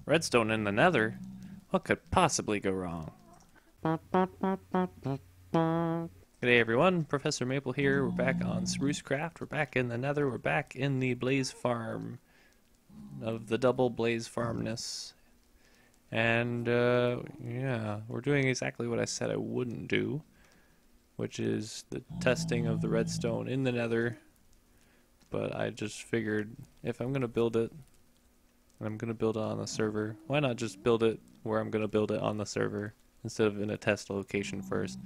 Redstone in the Nether? What could possibly go wrong? G'day everyone, Professor Maple here. We're back on Sprucecraft. We're back in the Nether. We're back in the Blaze Farm of the double Blaze Farmness. And yeah, we're doing exactly what I said I wouldn't do, which is the testing of the redstone in the Nether. But I just figured if I'm gonna build it, and I'm gonna build it on the server, why not just build it where I'm gonna build it on the server instead of in a test location first?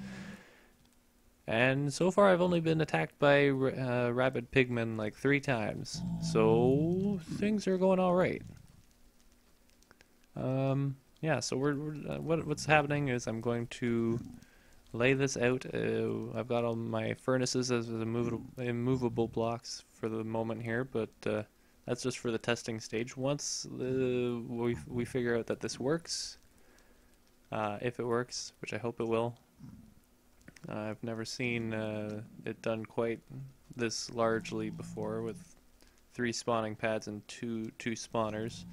And so far I've only been attacked by rabid pigmen like 3 times, so things are going alright. Yeah, so what's happening is I'm going to lay this out. I've got all my furnaces as immovable blocks for the moment here, but that's just for the testing stage. Once we figure out that this works, if it works, which I hope it will. I've never seen it done quite this largely before with 3 spawning pads and two spawners.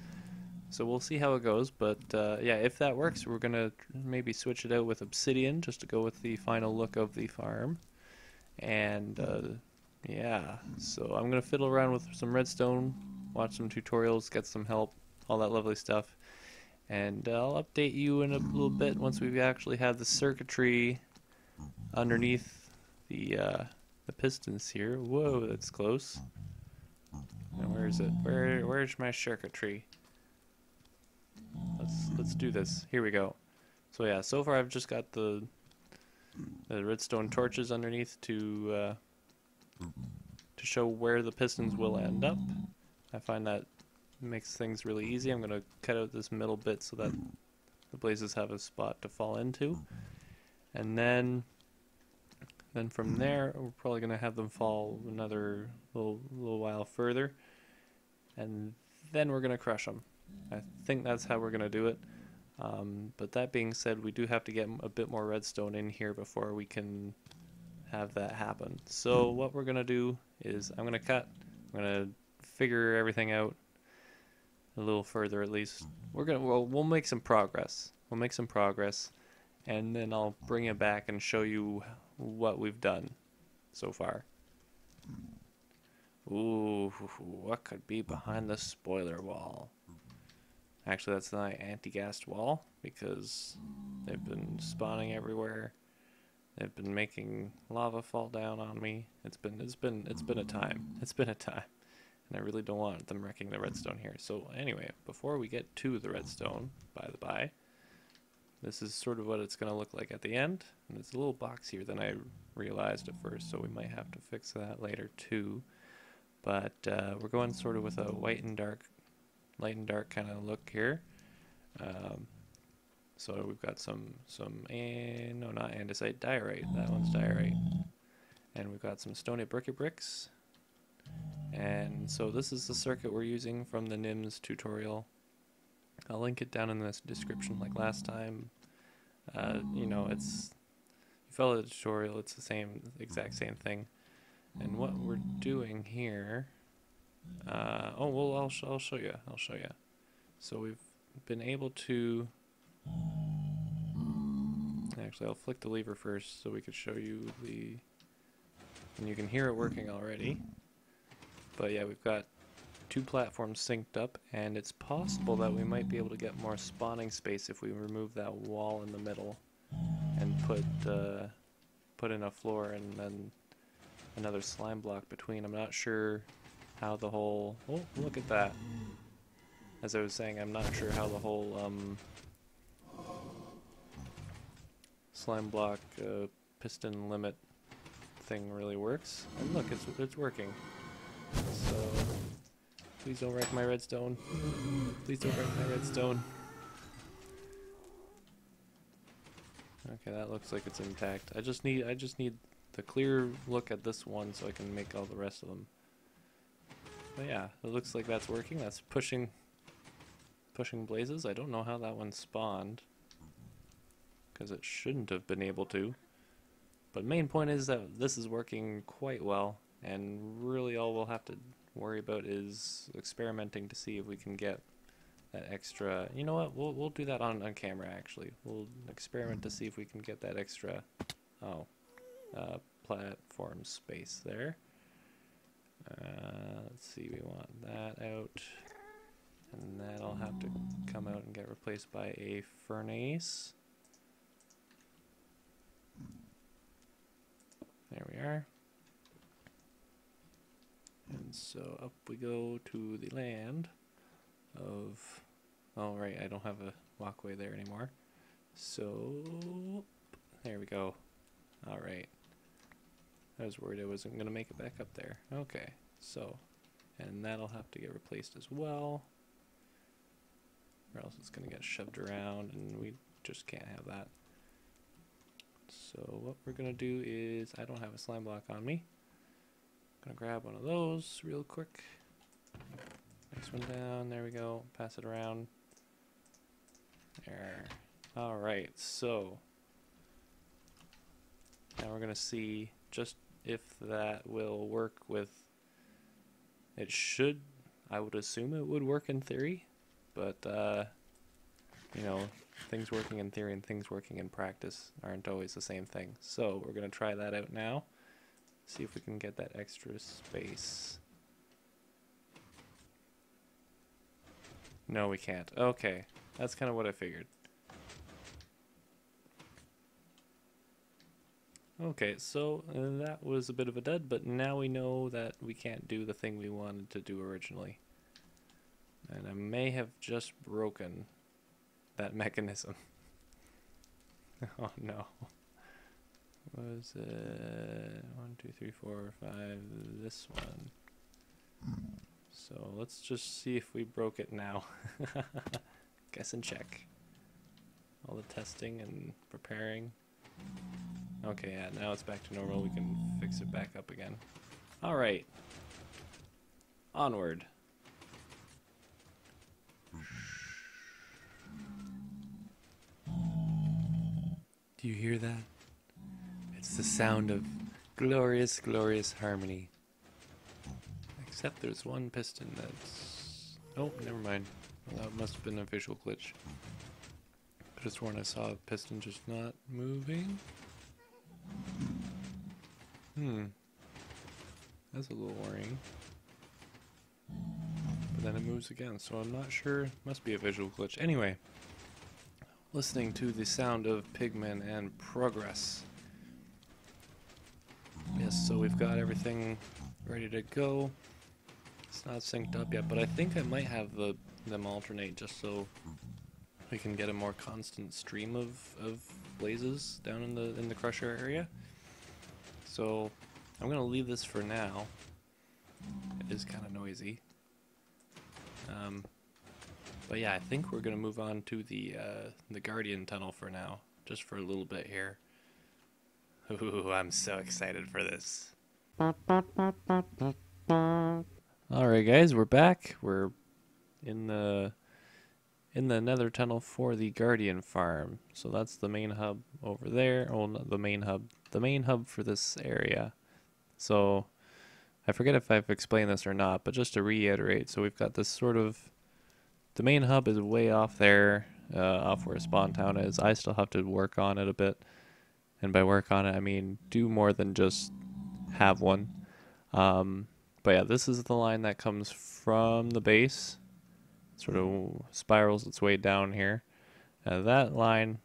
So we'll see how it goes, but yeah, if that works, we're gonna maybe switch it out with obsidian just to go with the final look of the farm. And yeah, so I'm gonna fiddle around with some redstone, watch some tutorials, get some help, all that lovely stuff, and I'll update you in a little bit once we actually have the circuitry underneath the pistons here. Whoa, that's close. Now where is it? Where's my circuitry? Let's do this. Here we go. So yeah, so far I've just got the redstone torches underneath to show where the pistons will end up. I find that makes things really easy. I'm gonna cut out this middle bit so that the blazes have a spot to fall into, and then from there we're probably gonna have them fall another little while further, and then we're gonna crush them. I think that's how we're gonna do it. But that being said, we do have to get a bit more redstone in here before we can have that happen. So what we're gonna do is I'm gonna figure everything out a little further at least. We'll make some progress. We'll make some progress, and then I'll bring it back and show you what we've done so far. Ooh, what could be behind the spoiler wall? Actually, that's the anti-gas wall, because they've been spawning everywhere. They've been making lava fall down on me. It's been a time. It's been a time, and I really don't want them wrecking the redstone here. So anyway, before we get to the redstone, by the by, this is sort of what it's going to look like at the end. And there's a little box here that I realized at first, so we might have to fix that later too. But we're going sort of with a light and dark kind of look here. So we've got some no, not andesite, diorite. That one's diorite. And we've got some stony bricks. And so this is the circuit we're using from the NIMS tutorial. I'll link it down in the description like last time. You know, you follow the tutorial, it's the exact same thing. And what we're doing here, oh well, I'll show you. So we've been able to, actually I'll flick the lever first so we could show you and you can hear it working already. But yeah, we've got 2 platforms synced up, and it's possible that we might be able to get more spawning space if we remove that wall in the middle and put in a floor and then another slime block between. I'm not sure how the whole, oh, look at that. As I was saying, I'm not sure how the whole slime block piston limit thing really works. And look, it's working. So please don't wreck my redstone. Please don't wreck my redstone. Okay, that looks like it's intact. I just need the clear look at this one so I can make all the rest of them. But yeah, it looks like that's working. That's pushing blazes. I don't know how that one spawned, because it shouldn't have been able to. But main point is that this is working quite well, and really all we'll have to worry about is experimenting to see if we can get that extra. You know what? We'll do that on camera actually. We'll experiment to see if we can get that extra platform space there. Let's see, we want that out, and that'll have to come out and get replaced by a furnace. There we are. And so up we go to the land of, oh right, I don't have a walkway there anymore. So, there we go. Alright. I was worried I wasn't going to make it back up there. Okay, so, and that'll have to get replaced as well. Or else it's going to get shoved around and we just can't have that. So what we're going to do is, I don't have a slime block on me. I'm going to grab one of those real quick. Next one down, there we go. Pass it around. There. Alright, so now we're going to see just if that will work with, it should, I would assume it would work in theory, but you know, things working in theory and things working in practice aren't always the same thing. So we're going to try that out now, see if we can get that extra space. No, we can't. Okay, that's kind of what I figured. Okay, so that was a bit of a dud, but now we know that we can't do the thing we wanted to do originally. And I may have just broken that mechanism. Oh no. Was it 1, 2, 3, 4, 5, this one. So let's just see if we broke it now. Guess and check. All the testing and preparing. Okay, yeah, now it's back to normal. We can fix it back up again. Alright. Onward. Do you hear that? It's the sound of glorious, glorious harmony. Except there's one piston that's... Oh, never mind. Well, that must have been a visual glitch. Could have sworn I saw a piston just not moving. That's a little worrying. But then it moves again, so I'm not sure. Must be a visual glitch. Anyway, listening to the sound of Pigmen and progress. Yes, so we've got everything ready to go. It's not synced up yet, but I think I might have them alternate just so we can get a more constant stream of blazes down in the crusher area. So I'm gonna leave this for now. It is kind of noisy. But yeah, I think we're gonna move on to the Guardian Tunnel for now, just for a little bit here. Ooh, I'm so excited for this. Alright guys, we're back. We're in the Nether Tunnel for the Guardian Farm. So that's the main hub over there. Oh, not the main hub. The main hub for this area. So I forget if I've explained this or not, but just to reiterate, so we've got this sort of, the main hub is way off there, off where Spawn Town is. I still have to work on it a bit. And by work on it, I mean do more than just have one. But yeah, this is the line that comes from the base. Sort of spirals its way down here. That line,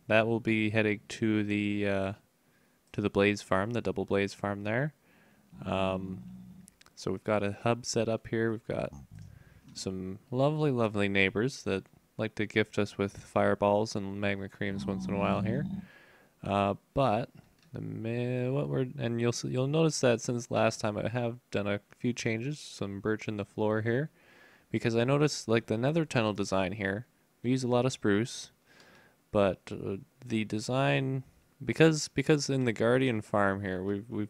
that will be heading to the blaze farm, the double blaze farm there. So we've got a hub set up here. We've got some lovely, lovely neighbors that like to gift us with fireballs and magma creams once in a while here. But you'll notice that since last time I have done a few changes, some birch in the floor here. Because I noticed, like, the Nether Tunnel design here, we use a lot of spruce, but the design, because in the Guardian farm here, we've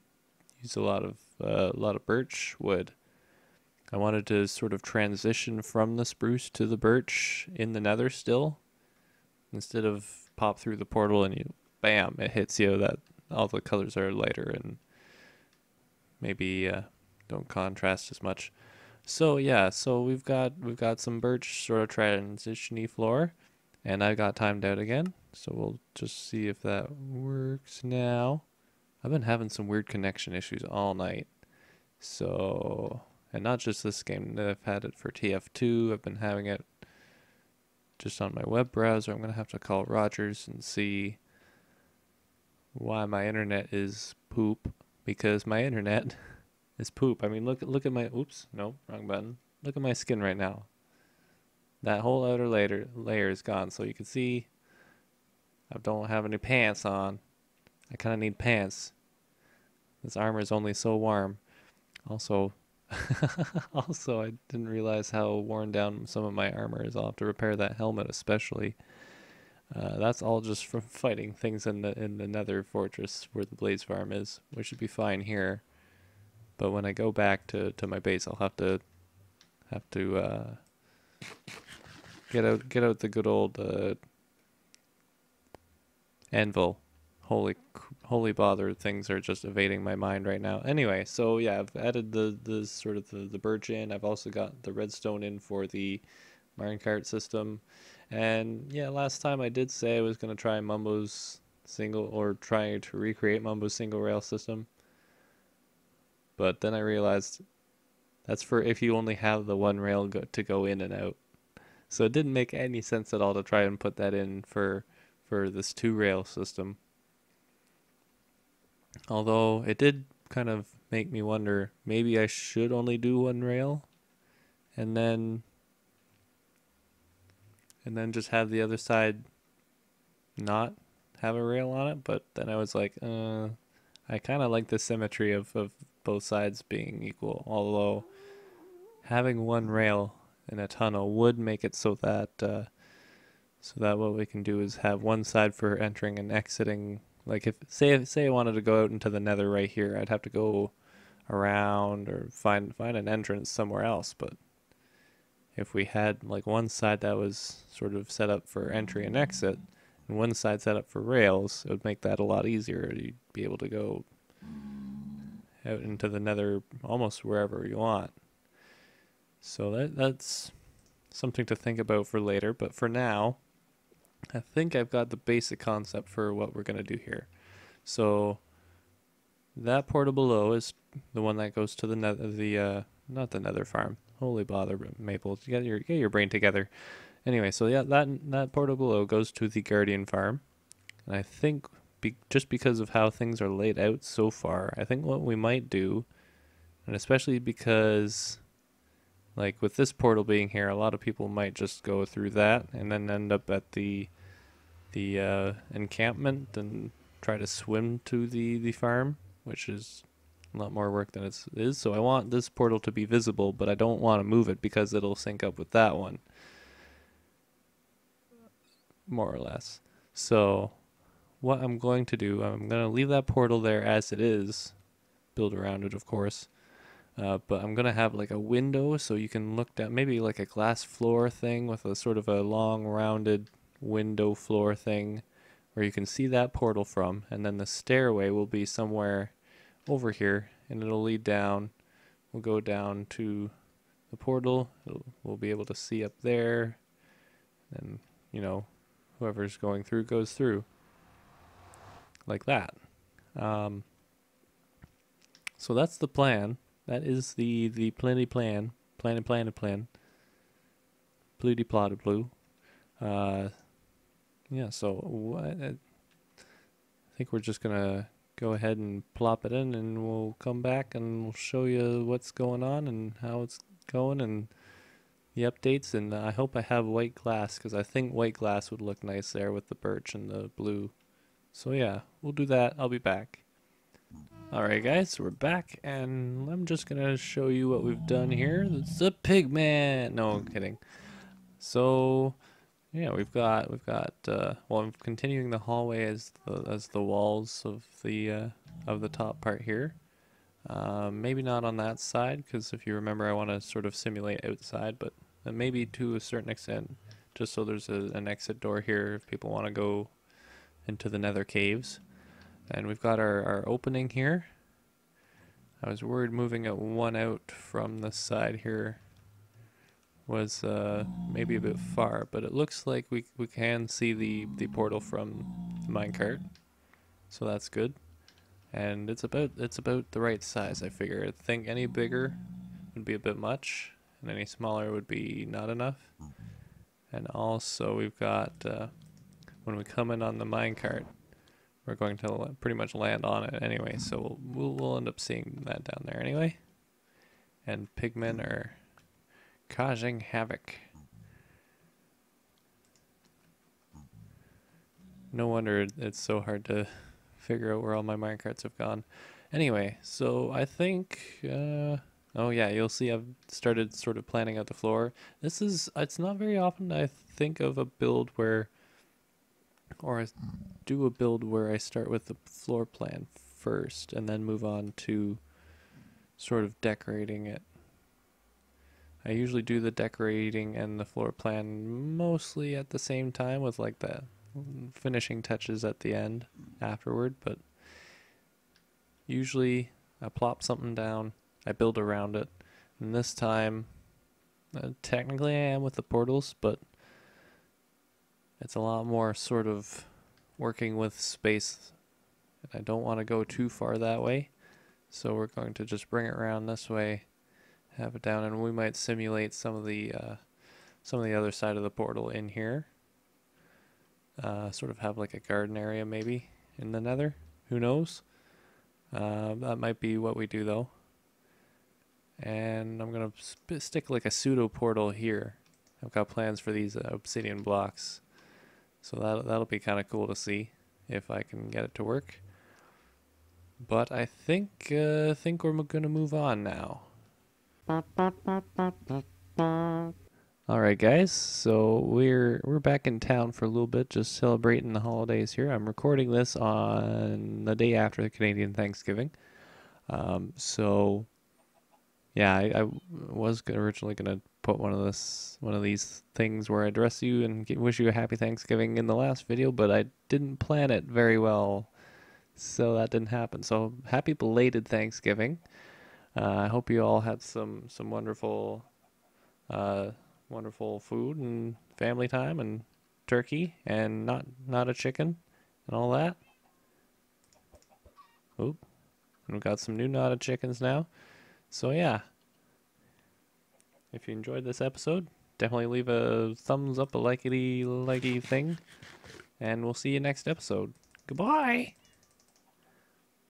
used a lot of birch wood. I wanted to sort of transition from the spruce to the birch in the Nether still, instead of pop through the portal and bam, it hits you that all the colors are lighter and maybe don't contrast as much. So yeah, so we've got some birch sort of transitiony floor, and I got timed out again. So we'll just see if that works now. I've been having some weird connection issues all night. So, and not just this game. I've had it for TF2. I've been having it just on my web browser. I'm gonna have to call Rogers and see why my internet is poop, because my internet is poop. I mean, look at my, oops, no, wrong button. Look at my skin right now. That whole outer layer is gone. So you can see I don't have any pants on. I kind of need pants. This armor is only so warm. Also, also I didn't realize how worn down some of my armor is. I'll have to repair that helmet especially. That's all just from fighting things in the Nether fortress where the Blaze farm is. We should be fine here. But when I go back to my base, I'll have to get out the good old anvil. Holy bother! Things are just evading my mind right now. Anyway, so yeah, I've added the sort of the birch in. I've also got the redstone in for the minecart system, and yeah, last time I did say I was gonna try Mumbo's single or trying to recreate Mumbo's single rail system, but then I realized that's for if you only have the one rail to go in and out. So it didn't make any sense at all to try and put that in for this two rail system. Although it did kind of make me wonder, maybe I should only do one rail and just have the other side not have a rail on it. But then I was like, I kind of like the symmetry of both sides being equal. Although having one rail in a tunnel would make it so that what we can do is have one side for entering and exiting. Like if say I wanted to go out into the Nether right here, I'd have to go around or find an entrance somewhere else. But if we had like one side that was sort of set up for entry and exit, and one side set up for rails, it would make that a lot easier. You'd be able to go out into the Nether almost wherever you want. So that's something to think about for later. But for now, I think I've got the basic concept for what we're going to do here. So that portal below is the one that goes to the Nether, not the Nether farm. Holy bother, Maple, get your brain together. Anyway, so yeah, that portal below goes to the Guardian farm, and I think just because of how things are laid out so far, I think what we might do, and especially because like with this portal being here, a lot of people might just go through that and then end up at the encampment and try to swim to the farm, which is a lot more work than it is. So I want this portal to be visible, but I don't want to move it because it'll sync up with that one, more or less. So what I'm going to do, I'm going to leave that portal there as it is, build around it, of course. But I'm going to have like a window so you can look down, maybe like a glass floor thing with a sort of a long rounded window floor thing where you can see that portal from, and then the stairway will be somewhere over here and it'll lead down. We'll go down to the portal. We'll be able to see up there, and whoever's going through goes through like that. So that's the plan. That is the plenty plan. Plan. Plooty plotted blue. Yeah, so I think we're just gonna go ahead and plop it in, and we'll come back and we'll show you what's going on and how it's going and the updates. And I hope I have white glass, because I think white glass would look nice there with the birch and the blue. So yeah, we'll do that. I'll be back. Alright guys, so we're back, and I'm just gonna show you what we've done here. It's a Pigman! No, I'm kidding. So yeah, we've got well, I'm continuing the hallway as the walls of the top part here. Maybe not on that side, because if you remember, I want to sort of simulate outside, but maybe to a certain extent, just so there's an exit door here if people want to go into the Nether caves. And we've got our opening here. I was worried moving one out from the side here was maybe a bit far, but it looks like we can see the portal from the minecart, so that's good. And it's about the right size, I figure. I think any bigger would be a bit much, and any smaller would be not enough. And also we've got when we come in on the minecart, we're going to pretty much land on it anyway, so we'll end up seeing that down there anyway. And pigmen are causing havoc. No wonder it's so hard to figure out where all my minecarts have gone. Anyway, so I think, oh yeah, you'll see I've started sort of planning out the floor. It's not very often I think of a build where, or I do a build where I start with the floor plan first and then move on to sort of decorating it. I usually do the decorating and the floor plan mostly at the same time with like the finishing touches at the end afterward, but usually I plop something down, I build around it, and this time technically I am with the portals, but it's a lot more sort of working with space, and I don't want to go too far that way, so we're going to just bring it around this way, have it down, and we might simulate some of the other side of the portal in here. Sort of have like a garden area maybe in the nether. Who knows? That might be what we do though. And I'm going to stick like a pseudo portal here. I've got plans for these obsidian blocks. So that'll be kind of cool to see if I can get it to work. But I think we're going to move on now. Alright guys, so we're back in town for a little bit, just celebrating the holidays here. I'm recording this on the day after the Canadian Thanksgiving. So yeah, I was originally gonna put one of these things where I address you and wish you a happy Thanksgiving in the last video, but I didn't plan it very well, so that didn't happen. So happy belated Thanksgiving. I hope you all had some wonderful wonderful food and family time and turkey and not a chicken and all that. Oop. And we've got some new knotted chickens now. So yeah. If you enjoyed this episode, definitely leave a thumbs up, a likey thing. And we'll see you next episode. Goodbye!